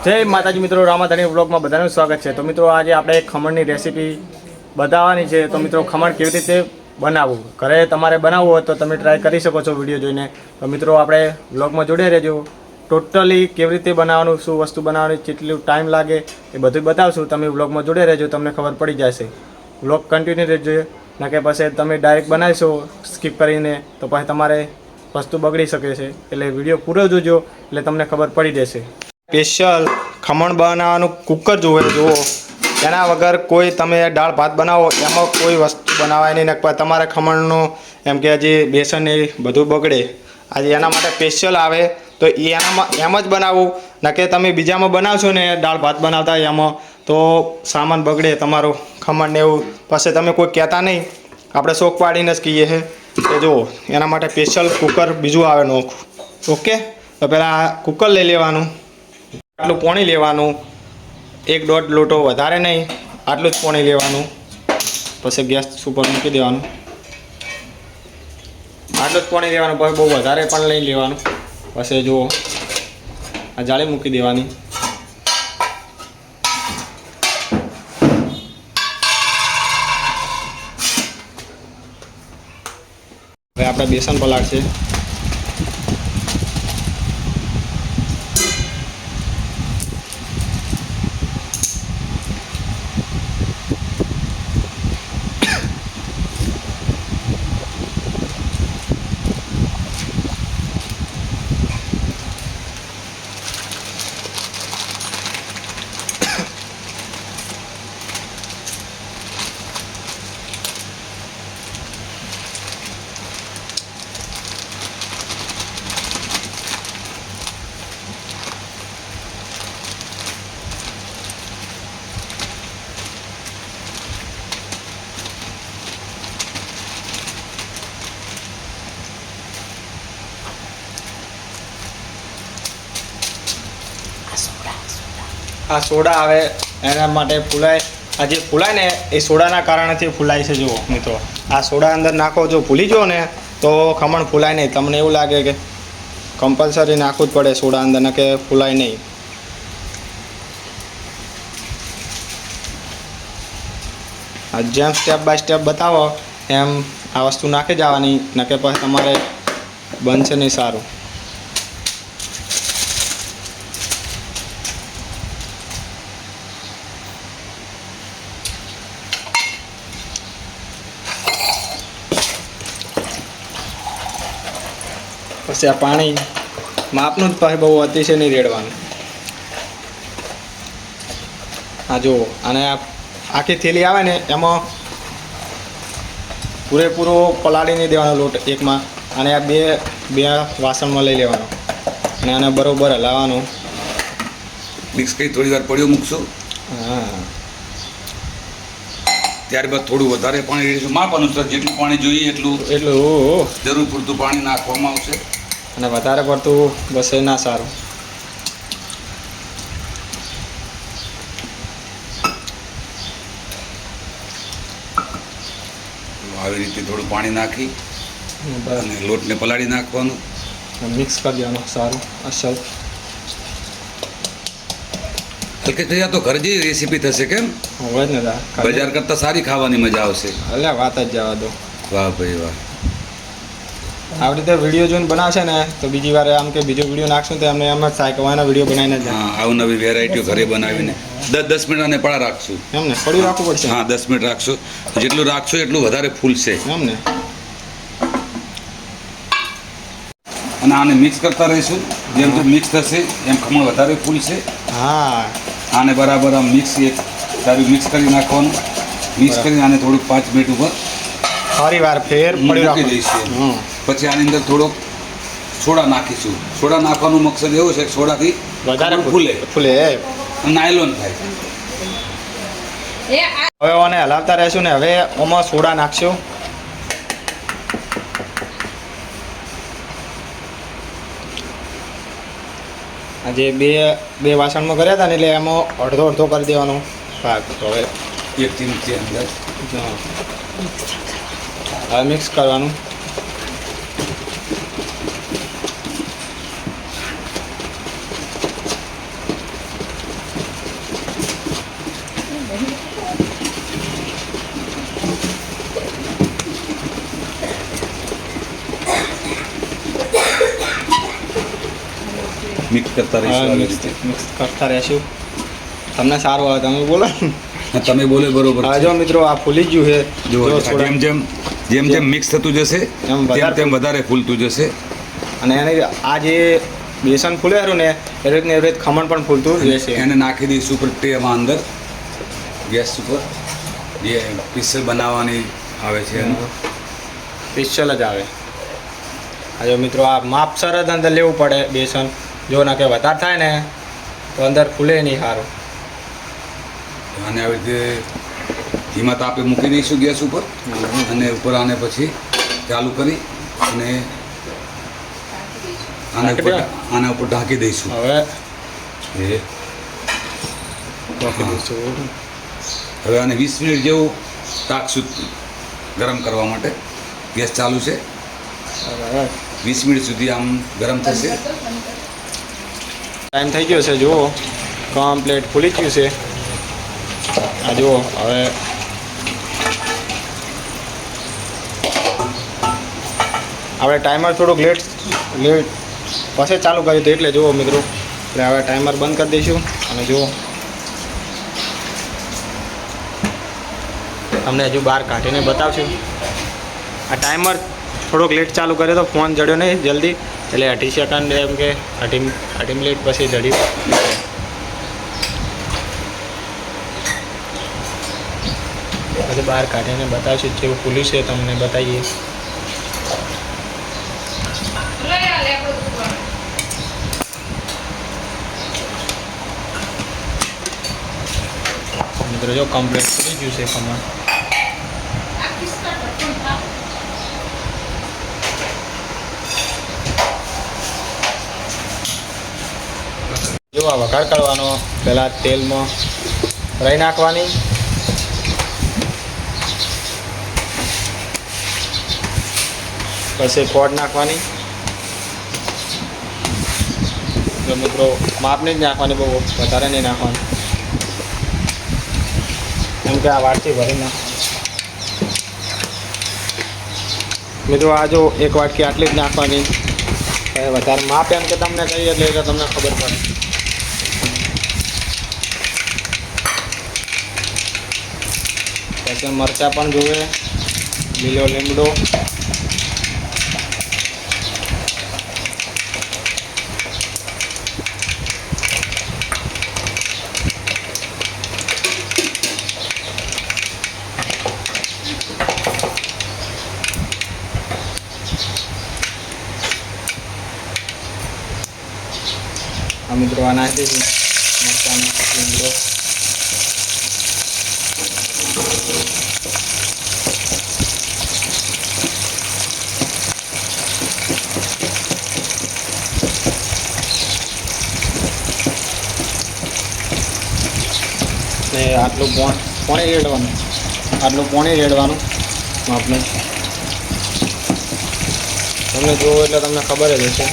જય માતાજી મિત્રો, રામાધણી વ્લોગમાં બધાનું સ્વાગત છે। તો મિત્રો આજે આપણે ખમણની રેસીપી બતાવવાની છે। તો મિત્રો ખમણ કેવી રીતે બનાવવું, ઘરે તમારે બનાવવું હોય તો તમે ટ્રાય કરી શકો છો વિડીયો જોઈને। તો મિત્રો આપણે વ્લોગમાં જોડે રહેજો। ટોટલી કેવી રીતે બનાવવાનું, શું વસ્તુ બનાવવાની, કેટલું ટાઈમ લાગે એ બધું બતાવશું। તમે વ્લોગમાં જોડે રહેજો, તમને ખબર પડી જશે। વ્લોગ કન્ટિન્યુ રહેજો, ના કે પછી તમે ડાયરેક્ટ બનાવીશો સ્કીપ કરીને તો પછી તમારે વસ્તુ બગડી શકે છે। એટલે વિડીયો પૂરો જોજો એટલે તમને ખબર પડી જશે। સ્પેશિયલ ખમણ બનાવવાનું કુકર જોવે જુઓ, એના વગર કોઈ તમે દાળ ભાત બનાવો એમાં કોઈ વસ્તુ બનાવાય નહીં, નકર તમારે ખમણનું એમ કે જે બેસન એ બધું બગડે। આજે એના માટે સ્પેશિયલ આવે તો એ એનામાં એમ જ બનાવવું, ન કે તમે બીજામાં બનાવશો ને દાળ ભાત બનાવતા એમાં તો સામાન બગડે તમારો ખમણ ને એવું, પછી તમે કોઈ કહેતા નહીં, આપણે શોખ પાડીને જ કહીએ છે કે જુઓ એના માટે સ્પેશિયલ કુકર બીજું આવે નોખું। ઓકે, તો પહેલાં કુકર લઈ લેવાનું, આટલું પાણી લેવાનું, 1-1.5 લોટો, વધારે નહીં, આટલું જ પાણી લેવાનું। પછી ગેસ ઉપર મૂકી દેવાનું, આટલું જ પાણી લેવાનું, પછી બહુ વધારે પણ લઈ લેવાનું। પછી જુઓ આ જાળી મૂકી દેવાની, હવે આપણે બેસન પલાળશે। આ સોડા આવે એના માટે ફૂલાય, આ જે ફૂલાય ને એ સોડાના કારણેથી ફૂલાય છે। જુઓ મિત્રો, આ સોડા અંદર નાખો, જો ભૂલી જાઓ ને તો ખમણ ફૂલાય નહીં। તમને એવું લાગે કે કમ્પલસરી નાખવું જ પડે સોડા અંદર, ને કે ફૂલાય નહીં। આ જેમ સ્ટેપ બાય સ્ટેપ બતાવો એમ આ વસ્તુ નાખી જવાની, ન કે પછી તમારે બનશે નહીં સારું। પછી આ પાણી માપનું જ, પછી બહુ અતિશય નહીં રેડવાનું। આ જુઓ, અને આખી થેલી આવે ને એમાં પૂરેપૂરો પલાળી નહીં દેવાનો લોટ એકમાં, અને આ બે વાસણમાં લઈ લેવાનો અને આને બરાબર હલાવવાનું। મિક્સ કરી થોડી વાર પડ્યો મૂકશું। હા, ત્યારબાદ થોડું વધારે પાણી રેડીશું, માપ અનુસાર જેટલું પાણી જોઈએ એટલું જરૂર પૂરતું પાણી નાખવામાં આવશે। અને વધારે પડતું બસ એ ના સારું। આવી રીતે થોડું પાણી નાખી અને લોટને પલાળી નાખવાનું, મિક્સ કરી દેવાનું સારું અસલ। હલકે થયા તો ઘર જેવી રેસીપી થશે, કેમ હોય ને બજાર કરતાં સારી ખાવાની મજા આવશે। એટલે વાત જ જવા દો। વાહ ભાઈ વાહ, આવી રીતે વિડીયો જોઈને બનાવશે ને તો બીજી વાર આમ કે બીજો વિડીયો નાખશું તો એમને એમ જ થાય કે એનો વિડીયો બનાવીને જ હા, આવું નવી વેરાયટીઓ ઘરે બનાવીને 10 મિનિટ અને પડા રાખશું। એમ ને પડ્યું રાખવું પડશે? હા, 10 મિનિટ રાખશું, જેટલું રાખશો એટલું વધારે ફૂલશે। એમ ને, અને આને મિક્સ કરતા રહીશું, જેમ જેમ મિક્સ થશે એમ ખમણ વધારે ફૂલશે। હા, આને બરાબર આમ મિક્સ એક સારું મિક્સ કરી નાખવાનું। મિક્સ કરીને આને થોડુંક 5 મિનિટ ઉપર ફરી વાર ફેર પડ્યું મૂકી રાખવું દઈશું। પછી આની અંદર થોડોક સોડા નાખીશું। સોડા નાખવાનું મકસદ એવો છે કે સોડાથી વધારે ફૂલે, નાયલોન થાય। હવે આને હલાવતા રહેશું ને હવે આમાં સોડા નાખશું। આજે બે વાસણમાં કર્યા હતા ને એટલે એમાં અડધો અડધો કરી દેવાનો ભાગ। તો હવે 1 ચમચી અંદર હવે મિક્સ કરવાનું। મિક્સ કરતા રહીશું આવી રીતે. મિક્સ કરતા રહેશું. તમને સારું આવે તમે બોલો. હા, તમે બોલે બરોબર હા છે. જો મિત્રો આ ફૂલી ગયું છે. જો જો થોડા- જેમ જેમ મિક્સ થતું જશે એમ વધારે તેમ વધારે ફૂલતું જશે. અને એને આ જે બેસન ફૂલેલું ને એ રીતને એવી રીતે ખમણ પણ ફૂલતું રહેશે. એને નાખી દઈશું ઉપર ટ્રેમાં અંદર ગેસ ઉપર જે પિસ્સલ બનાવવાની આવે છે એનું. પિસ્ટલ જ આવે. આ જો મિત્રો આ માપસર જ અંદર લેવું પડે બેસન. જો ના કે વધારે થાય ને તો અંદર ફૂલે નહીં સારું. અને આવી રીતે ધીમા તાપે મૂકી દઈશું ગેસ ઉપર અને ઉપર આને પછી ચાલુ કરી અને આના ઉપર ઢાંકી દઈશું. હવે એ ઢાંકી દઈશું. હવે આને 20 મિનિટ જેવું રાખશું ગરમ કરવા માટે. ગેસ ચાલુ છે. બરાબર. 20 મિનિટ સુધી આમ ગરમ થશે. ટાઈમ થઈ ગયો છે જુઓ કમ્પ્લીટ ફૂલી ગયું છે. આ જુઓ હવે આપણે ટાઈમર થોડુંક લેટ પછી ચાલુ કર્યું હતું એટલે જુઓ મિત્રો એટલે હવે ટાઈમર બંધ કરી દઈશું. અને જુઓ તમને હજુ બહાર કાઢીને બતાવશું. આ ટાઈમર થોડોક લેટ ચાલુ કર્યો તો ફોન જડ્યો નહીં જલ્દી એટલે 18 સેકન્ડ એમ કે 18 મિનિટ પછી જડ્યું. પછી બહાર કાઢીને બતાવશું જેવું ફૂલ્યું છે તમને બતાવીએ. મિત્રો જો કમ્પ્લીટ ફૂલી ગયું છે ખમણ. જો આ વઘાર કરવાનો પહેલાં તેલમાં રાઈ નાખવાની. પછી ખોડ નાખવાની. જો મિત્રો માપની જ નાખવાની બહુ વધારે નહીં નાખવાની એમ કે આ વાટકી ભરી નાખ મિત્રો. આ જો એક વાટકી આટલી જ નાખવાની. વધારે માપ એમ કે તમને કહીએ એટલે તમને ખબર પડે. પછી મરચાં પણ જોવે લીલો લીમડો. આ મિત્રો આ નાખી દઈશું મરચાંનો લીમડો. ને આટલું પોણી રેડવાનું. આટલું પોણી રેડવાનું આપણે તમને જોવો એટલે તમને ખબર જ હશે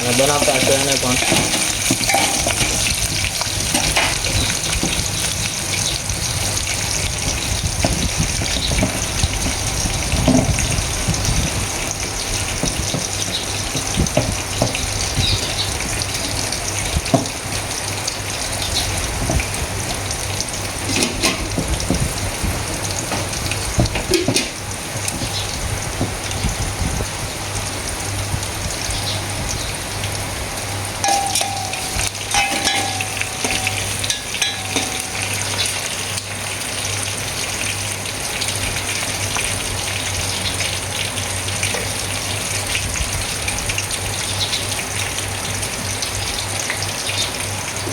અને બનાવતા હશે એને પણ.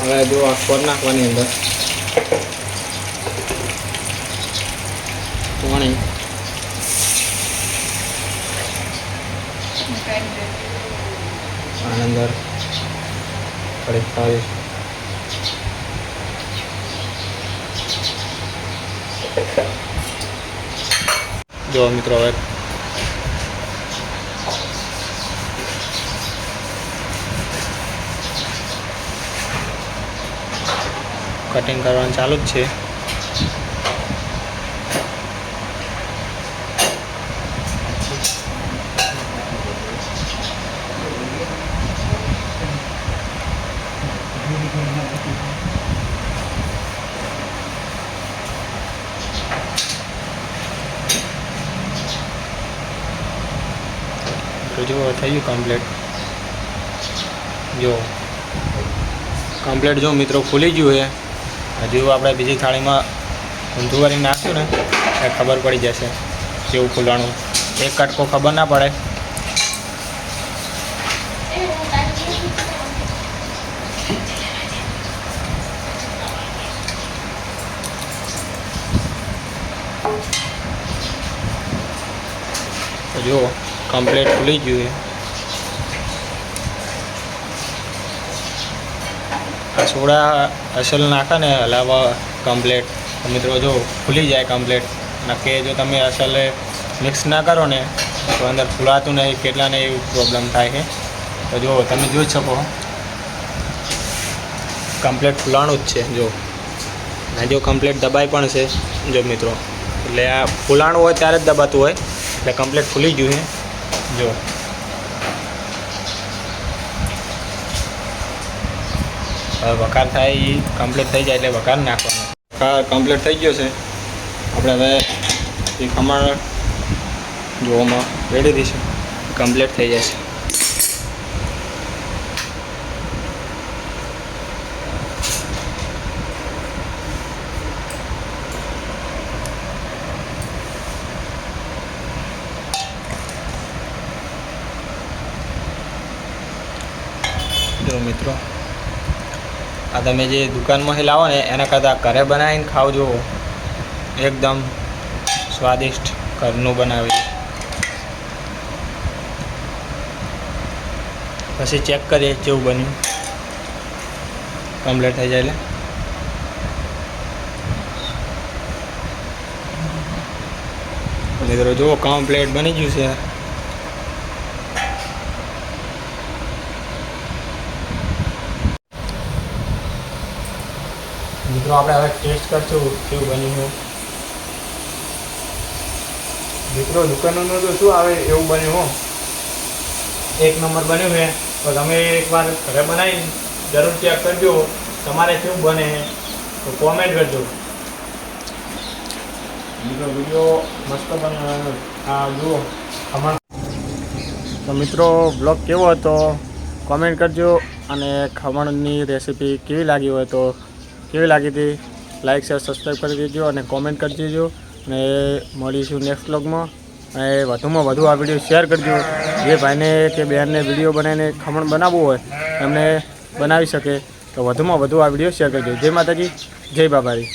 હવે જો આ ખોડ નાખવાની અંદર પાણી. આની અંદર થોડીક ખાવી. જો મિત્રો હવે કટિંગ કરવાનું ચાલુ જ છે. તો જો થઈ ગયું કમ્પ્લીટ. જો કમ્પ્લીટ જો મિત્રો ફૂલી ગયું છે. હજુ આપણે બીજી થાળીમાં ઊંધું કરીને નાખ્યું ને એ ખબર પડી જશે કેવું ફૂલવાનું. એક કટકો ખબર ના પડે. તો જો કમ્પ્લીટ ફૂલી ગયું છે. આ સોડા અસલ નાખે ને હલાવા કમ્પ્લીટ તો મિત્રો જો ફૂલી જાય કમ્પ્લીટ. નક્કી જો તમે અસલ મિક્સ ના કરો ને તો અંદર ફૂલાતું નહીં, કેટલાને એવું પ્રોબ્લેમ થાય છે. તો જો તમે જોઈ શકો કમ્પ્લીટ ફૂલાણું જ છે. જો આ જો કમ્પ્લીટ દબાઈ પણ છે જો મિત્રો. એટલે આ ફૂલાણું હોય ત્યારે જ દબાતું હોય એટલે કમ્પ્લીટ ફૂલી ગયું છે. જો હવે વઘાર થાય એ કમ્પ્લીટ થઈ જાય એટલે વઘાર નાખવાનો. વઘાર કમ્પ્લીટ થઈ ગયો છે. આપણે હવે એ ખમણ જોવામાં રેડી દઈશું. કમ્પ્લીટ થઈ જશે. જો મિત્રો આ તમે જે દુકાનમાંથી લાવો ને એના કરતાં ઘરે બનાવીને ખાવ જો એકદમ સ્વાદિષ્ટ ઘરનું બનાવી. પછી ચેક કરીએ કેવું બન્યું. કમ્પ્લીટ થઈ જાય એટલે મિત્રો જુઓ કમ્પ્લીટ બની ગયું છે. મિત્રો આપણે હવે ટેસ્ટ કરશું કેવું બન્યું છે. મિત્રો દુકાનનું તો શું આવે એવું બન્યું હો. એક નંબર બન્યું છે. તો તમે એકવાર ઘરે બનાવી જરૂર ચેક કરજો. તમારે કેવું બને તો કોમેન્ટ કરજો. મિત્રો વિડીયો મસ્ત બને. આ જુઓ ખમણ. તો મિત્રો બ્લોગ કેવો હતો કોમેન્ટ કરજો. અને ખમણની રેસીપી કેવી લાગી હોય તો કેવી લાગી હતી લાઈક શેર સબસ્ક્રાઈબ કરી દેજો અને કોમેન્ટ કરી દેજો. અને મળીશું નેક્સ્ટ વ્લોગમાં. અને વધુમાં વધુ આ વિડીયો શેર કરજો. જે ભાઈને કે બહેનને વિડીયો બનાવીને ખમણ બનાવવું હોય એમને બનાવી શકે તો વધુમાં વધુ આ વિડીયો શેર કરજો. જય માતાજી, જય બાબારી.